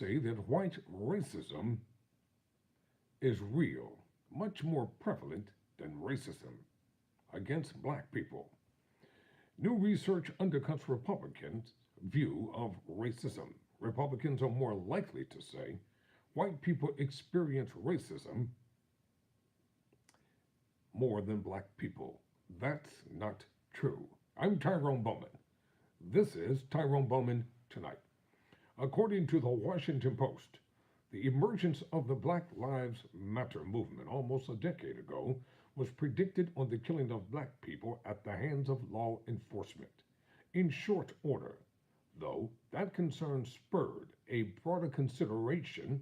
say that white racism is real, much more prevalent than racism against black people. New research undercuts Republicans' view of racism. Republicans are more likely to say white people experience racism more than black people. That's not true. I'm Tyrone Bowman. This is Tyrone Bowman Tonight. According to the Washington Post, the emergence of the Black Lives Matter movement almost a decade ago was predicted on the killing of black people at the hands of law enforcement. In short order, though, that concern spurred a broader consideration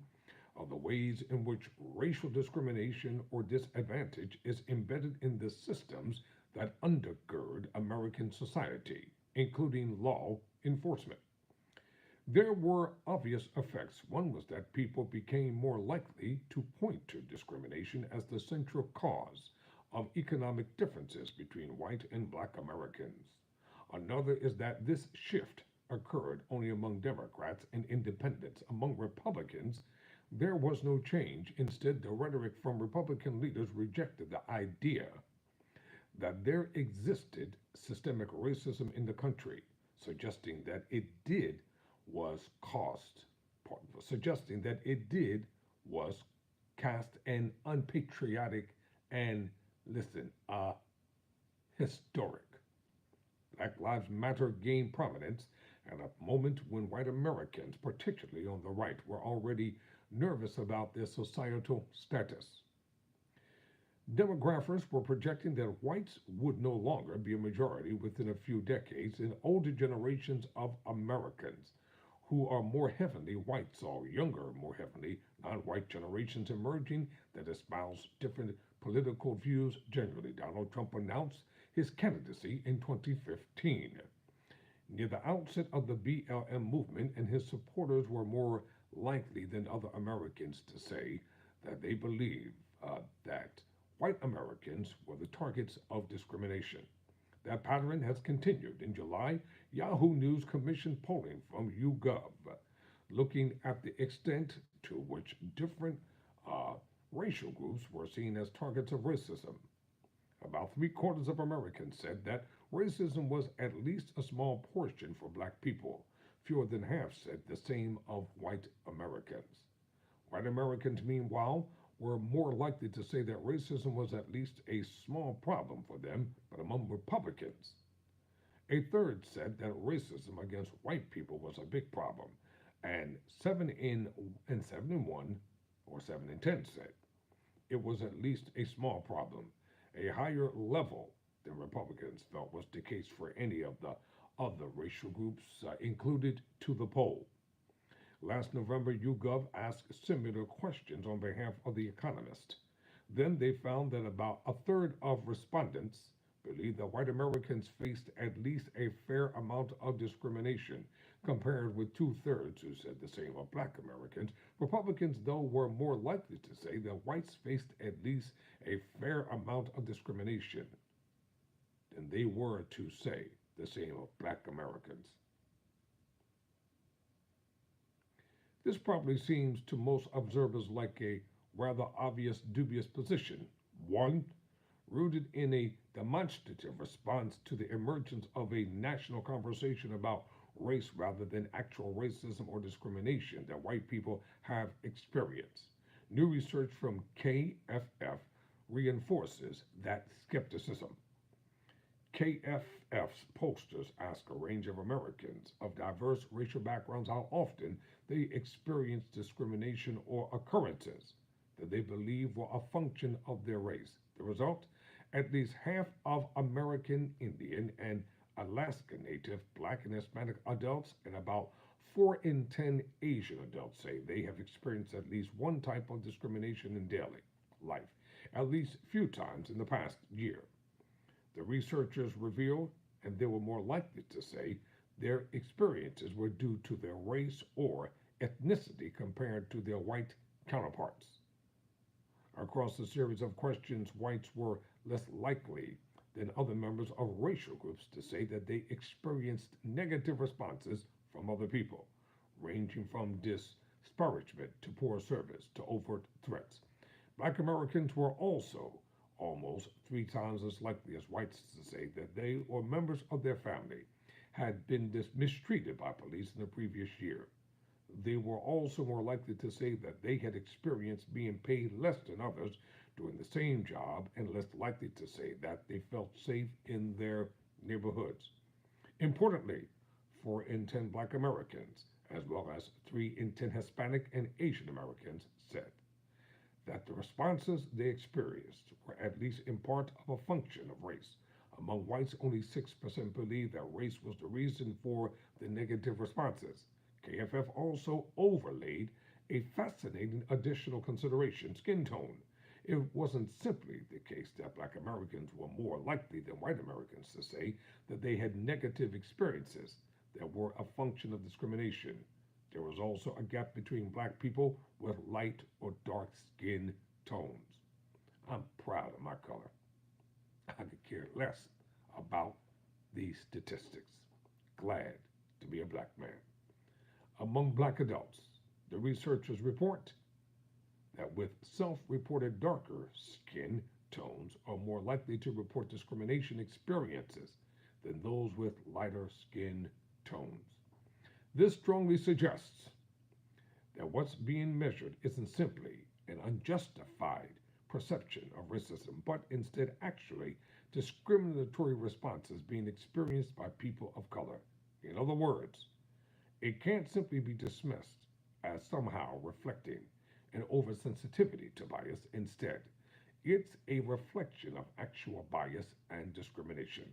of the ways in which racial discrimination or disadvantage is embedded in the systems that undergird American society, including law enforcement. There were obvious effects. One was that people became more likely to point to discrimination as the central cause of economic differences between white and black Americans. Another is that this shift occurred only among Democrats and independents. Among Republicans, there was no change. Instead, the rhetoric from Republican leaders rejected the idea that there existed systemic racism in the country, suggesting that it did was cost, suggesting that it did was cast an unpatriotic and, listen, historic. Black Lives Matter gained prominence at a moment when white Americans, particularly on the right, were already nervous about their societal status. Demographers were projecting that whites would no longer be a majority within a few decades, and older generations of Americans who are more heavily white saw younger, more heavily non-white generations emerging that espouse different political views. Generally, Donald Trump announced his candidacy in 2015. Near the outset of the BLM movement, and his supporters were more likely than other Americans to say that they believe that white Americans were the targets of discrimination. That pattern has continued. In July, Yahoo News commissioned polling from YouGov looking at the extent to which different racial groups were seen as targets of racism. About three-quarters of Americans said that racism was at least a small portion for black people. Fewer than half said the same of white Americans. White Americans, meanwhile, were more likely to say that racism was at least a small problem for them, but among Republicans, a third said that racism against white people was a big problem, and 7 in 1, or 7 in 10 said it was at least a small problem. A higher level than Republicans felt was the case for any of the other racial groups included to the poll. Last November, YouGov asked similar questions on behalf of The Economist. Then they found that about a third of respondents believed that white Americans faced at least a fair amount of discrimination, compared with two-thirds who said the same of black Americans. Republicans, though, were more likely to say that whites faced at least a fair amount of discrimination than they were to say the same of black Americans. This probably seems to most observers like a rather obvious dubious position, one rooted in a demonstrative response to the emergence of a national conversation about race rather than actual racism or discrimination that white people have experienced. New research from KFF reinforces that skepticism. KFF's pollsters ask a range of Americans of diverse racial backgrounds how often they experience discrimination or occurrences that they believe were a function of their race. The result? At least half of American Indian and Alaska Native, Black, and Hispanic adults, and about 4 in 10 Asian adults say they have experienced at least one type of discrimination in daily life, at least a few times in the past year. The researchers revealed, and they were more likely to say, their experiences were due to their race or ethnicity compared to their white counterparts. Across a series of questions, whites were less likely than other members of racial groups to say that they experienced negative responses from other people, ranging from disparagement to poor service to overt threats. Black Americans were also almost 3 times as likely as whites to say that they or members of their family had been mistreated by police in the previous year. They were also more likely to say that they had experienced being paid less than others doing the same job and less likely to say that they felt safe in their neighborhoods. Importantly, 4 in 10 black Americans, as well as 3 in 10 Hispanic and Asian Americans, said that the responses they experienced were at least in part of a function of race. Among whites, only 6% believed that race was the reason for the negative responses. KFF also overlaid a fascinating additional consideration: skin tone. It wasn't simply the case that black Americans were more likely than white Americans to say that they had negative experiences that were a function of discrimination. There was also a gap between black people with light or dark skin tones. I'm proud of my color. I could care less about these statistics. Glad to be a black man. Among black adults, the researchers report that with self reported darker skin tones are more likely to report discrimination experiences than those with lighter skin tones. This strongly suggests that what's being measured isn't simply an unjustified perception of racism, but instead actually discriminatory responses being experienced by people of color. In other words, it can't simply be dismissed as somehow reflecting an oversensitivity to bias. Instead, it's a reflection of actual bias and discrimination.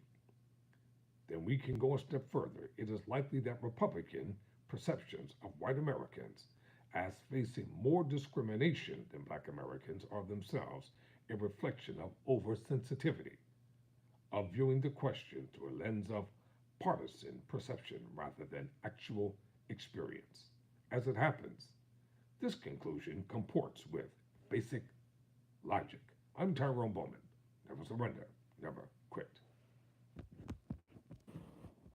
Then we can go a step further. It is likely that Republican perceptions of white Americans as facing more discrimination than black Americans are themselves a reflection of oversensitivity, of viewing the question through a lens of partisan perception rather than actual experience. As it happens, this conclusion comports with basic logic. I'm Tyrone Bowman. Never surrender, never